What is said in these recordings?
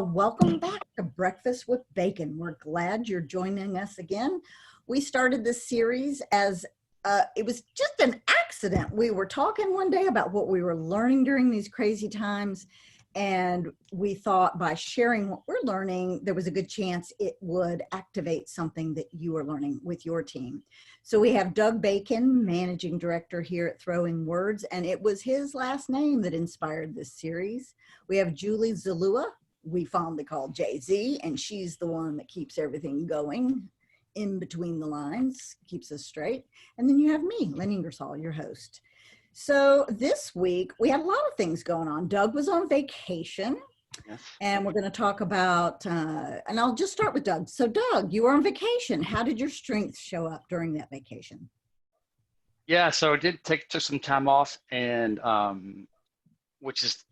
Welcome back to Breakfast with Bacon. We're glad you're joining us again. We started this series as it was just an accident. We were talking one day about what we were learning during these crazy times, and we thought by sharing what we're learning, there was a good chance it would activate something that you are learning with your team. So we have Doug Bacon, Managing Director here at Throwing Words, and it was his last name that inspired this series. We have Julie Zalua, we fondly call Jay-Z, and she's the one that keeps everything going in between the lines, keeps us straight. And then you have me, Lynn Ingersoll, your host. So this week, we had a lot of things going on. Doug was on vacation, Yes. and we're going to talk about, and I'll just start with Doug. So Doug, you were on vacation. How did your strengths show up during that vacation? Yeah, so I did took some time off, and which is,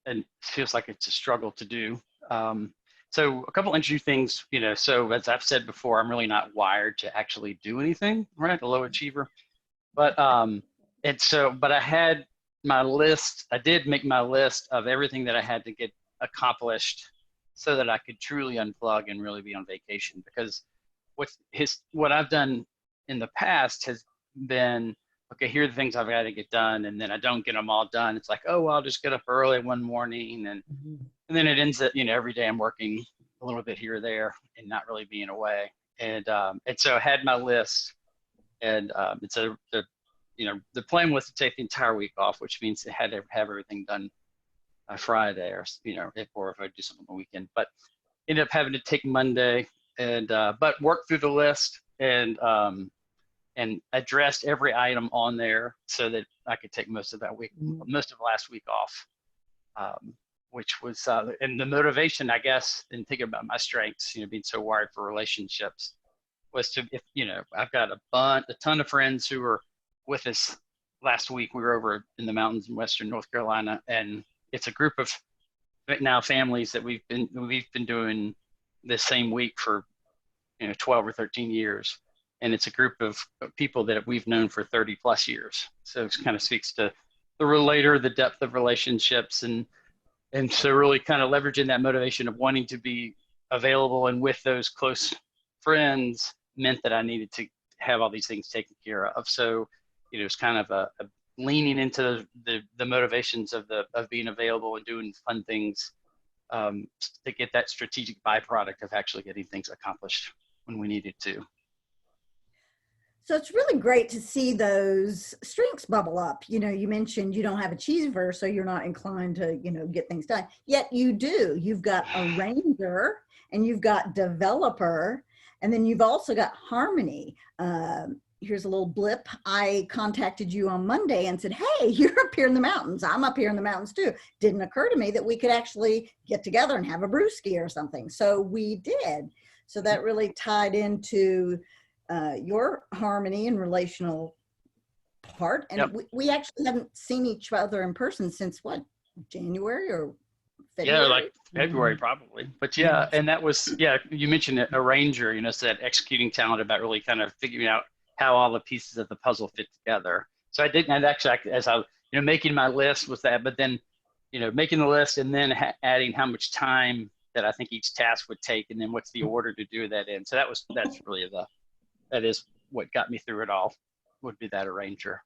and feels like it's a struggle to do. So a couple interesting things, so as I've said before, I'm really not wired to actually do anything, right? A low achiever. But but I had my list. I did make my list of everything that I had to get accomplished so that I could truly unplug and really be on vacation. Because what I've done in the past has been, okay, here are the things I've got to get done, and then I don't get them all done. It's like, oh, well, I'll just get up early one morning, and then it ends up, every day I'm working a little bit here or there and not really being away. And so I had my list, and the plan was to take the entire week off, which means I had to have everything done by Friday, or if I do something on the weekend. But ended up having to take Monday, and but work through the list and addressed every item on there so that I could take most of last week off, which was and the motivation, I guess, in thinking about my strengths, being so wired for relationships, was to, I've got a ton of friends who were with us last week. We were over in the mountains in Western North Carolina, and it's a group of now families that we've been doing this same week for 12 or 13 years. And it's a group of people that we've known for 30 plus years. So it kind of speaks to the depth of relationships, and so really kind of leveraging that motivation of wanting to be available and with those close friends meant that I needed to have all these things taken care of. So it's kind of a leaning into the motivations of being available and doing fun things to get that strategic byproduct of actually getting things accomplished when we needed to. So it's really great to see those strengths bubble up. You mentioned you don't have achiever, so you're not inclined to, get things done. Yet you do. You've got arranger, and you've got developer, and then you've also got harmony. Here's a little blip. I contacted you on Monday and said, hey, you're up here in the mountains. I'm up here in the mountains too. Didn't occur to me that we could actually get together and have a brewski or something. So we did. So that really tied into your harmony and relational part. And Yep. we actually haven't seen each other in person since what, January or February? Yeah, like February probably. But yeah, and that was, you mentioned it, arranger, so that executing talent about really kind of figuring out how all the pieces of the puzzle fit together. So I didn't, and actually, as I, making my list was that, but then, making the list and then adding how much time that I think each task would take, and then what's the order to do that in. So that's really that is what got me through it all, would be that arranger.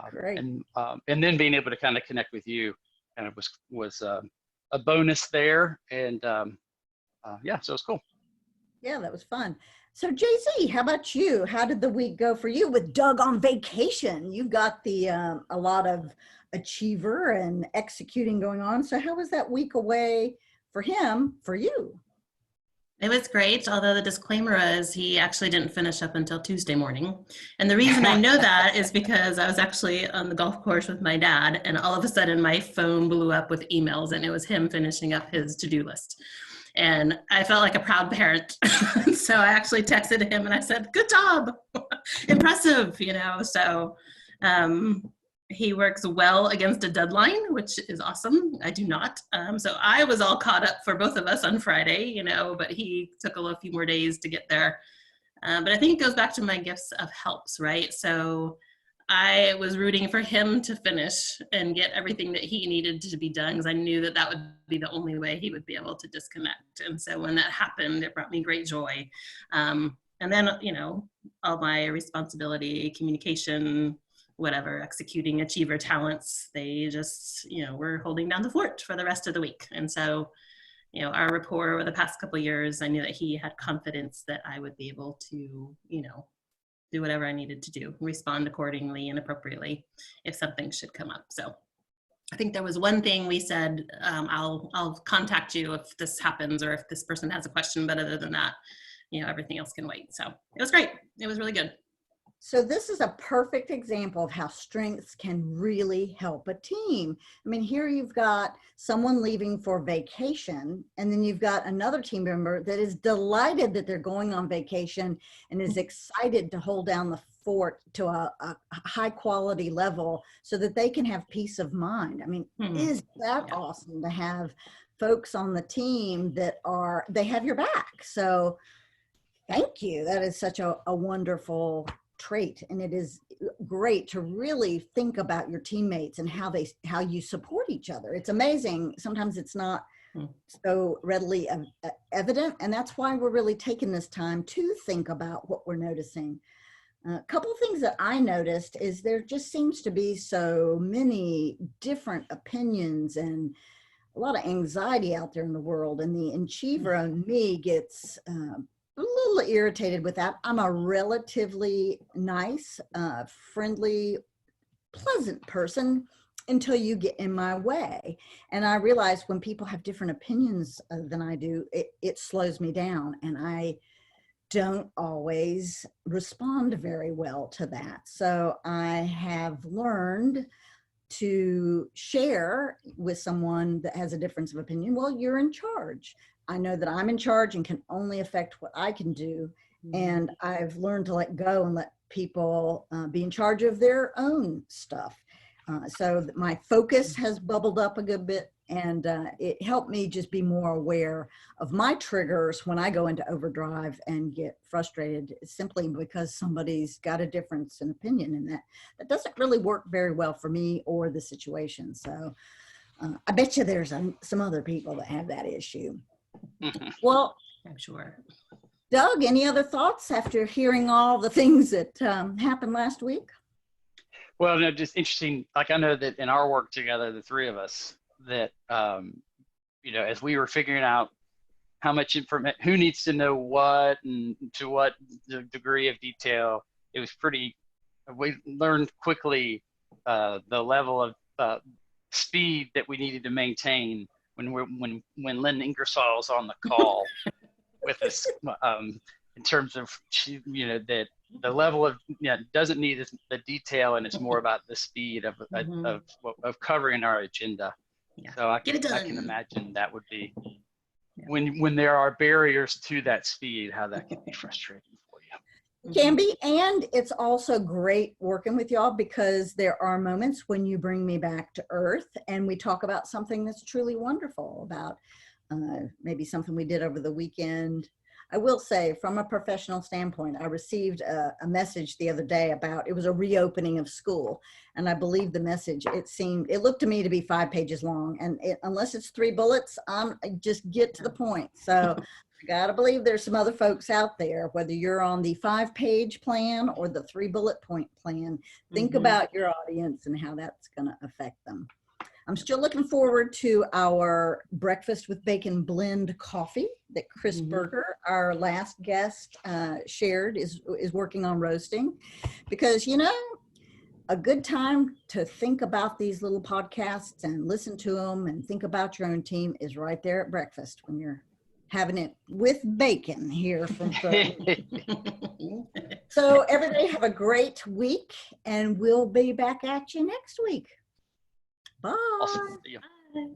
Great. And then being able to kind of connect with you kind of was a bonus there. And so it was cool. Yeah, that was fun. So Jay-Z, how about you? How did the week go for you with Doug on vacation? You've got a lot of achiever and executing going on. So how was that week away for him, for you? It was great, although the disclaimer is he actually didn't finish up until Tuesday morning. And the reason I know that is because I was actually on the golf course with my dad, and all of a sudden my phone blew up with emails, and it was him finishing up his to-do list. And I felt like a proud parent. So I actually texted him and I said, good job, impressive, so he works well against a deadline, which is awesome. I do not. So I was all caught up for both of us on Friday, but he took a few more days to get there. But I think it goes back to my gifts of helps, right? So I was rooting for him to finish and get everything that he needed to be done, because I knew that that would be the only way he would be able to disconnect. And so when that happened, it brought me great joy. And then, you know, all my responsibility, communication, whatever, executing achiever talents, they just, you know, were holding down the fort for the rest of the week. And so, you know, our rapport over the past couple of years, I knew that he had confidence that I would be able to, you know, do whatever I needed to do, respond accordingly and appropriately if something should come up. So I think there was one thing we said, I'll contact you if this happens or if this person has a question, but other than that, you know, everything else can wait. So it was great. It was really good. So this is a perfect example of how strengths can really help a team. I mean, here you've got someone leaving for vacation, and then you've got another team member that is delighted that they're going on vacation and is excited to hold down the fort to a high quality level so that they can have peace of mind. I mean, is that awesome to have folks on the team that they have your back? So thank you. That is such a wonderful trait, and it is great to really think about your teammates and how you support each other. It's amazing. Sometimes it's not so readily evident, and that's why we're really taking this time to think about what we're noticing. A couple of things that I noticed is there just seems to be so many different opinions and a lot of anxiety out there in the world, and the achiever in me gets a little irritated with that. I'm a relatively nice, friendly, pleasant person until you get in my way. And I realize when people have different opinions than I do, it slows me down, and I don't always respond very well to that. So I have learned to share with someone that has a difference of opinion. Well, you're in charge. I know that I'm in charge and can only affect what I can do. And I've learned to let go and let people be in charge of their own stuff. So my focus has bubbled up a good bit, and it helped me just be more aware of my triggers when I go into overdrive and get frustrated, simply because somebody's got a difference in opinion, and that doesn't really work very well for me or the situation. So I bet you there's some other people that have that issue. Well, I'm sure. Doug, any other thoughts after hearing all the things that happened last week? Well, no, just interesting. Like, I know that in our work together, the three of us, that, you know, as we were figuring out how much information, who needs to know what and to what degree of detail, it was we learned quickly the level of speed that we needed to maintain when Lynn Ingersoll is on the call with us, in terms of, you know, that the level of, doesn't need the detail, and it's more about the speed of covering our agenda. Yeah. So I can imagine that would be, when there are barriers to that speed, how that can be frustrating for you. Can be, and it's also great working with y'all, because there are moments when you bring me back to earth and we talk about something that's truly wonderful, about maybe something we did over the weekend. I will say, from a professional standpoint, I received a message the other day about, it was a reopening of school. And I believe the message, it looked to me to be 5 pages long. And unless it's 3 bullets, I just get to the point. So I gotta believe there's some other folks out there, whether you're on the 5-page plan or the 3 bullet point plan, think about your audience and how that's gonna affect them. I'm still looking forward to our breakfast with bacon blend coffee that Chris Berger, our last guest, shared, is working on roasting, because, you know, a good time to think about these little podcasts and listen to them and think about your own team is right there at breakfast, when you're having it with bacon here from So everybody have a great week, and we'll be back at you next week. Bye. Awesome. See you. Bye.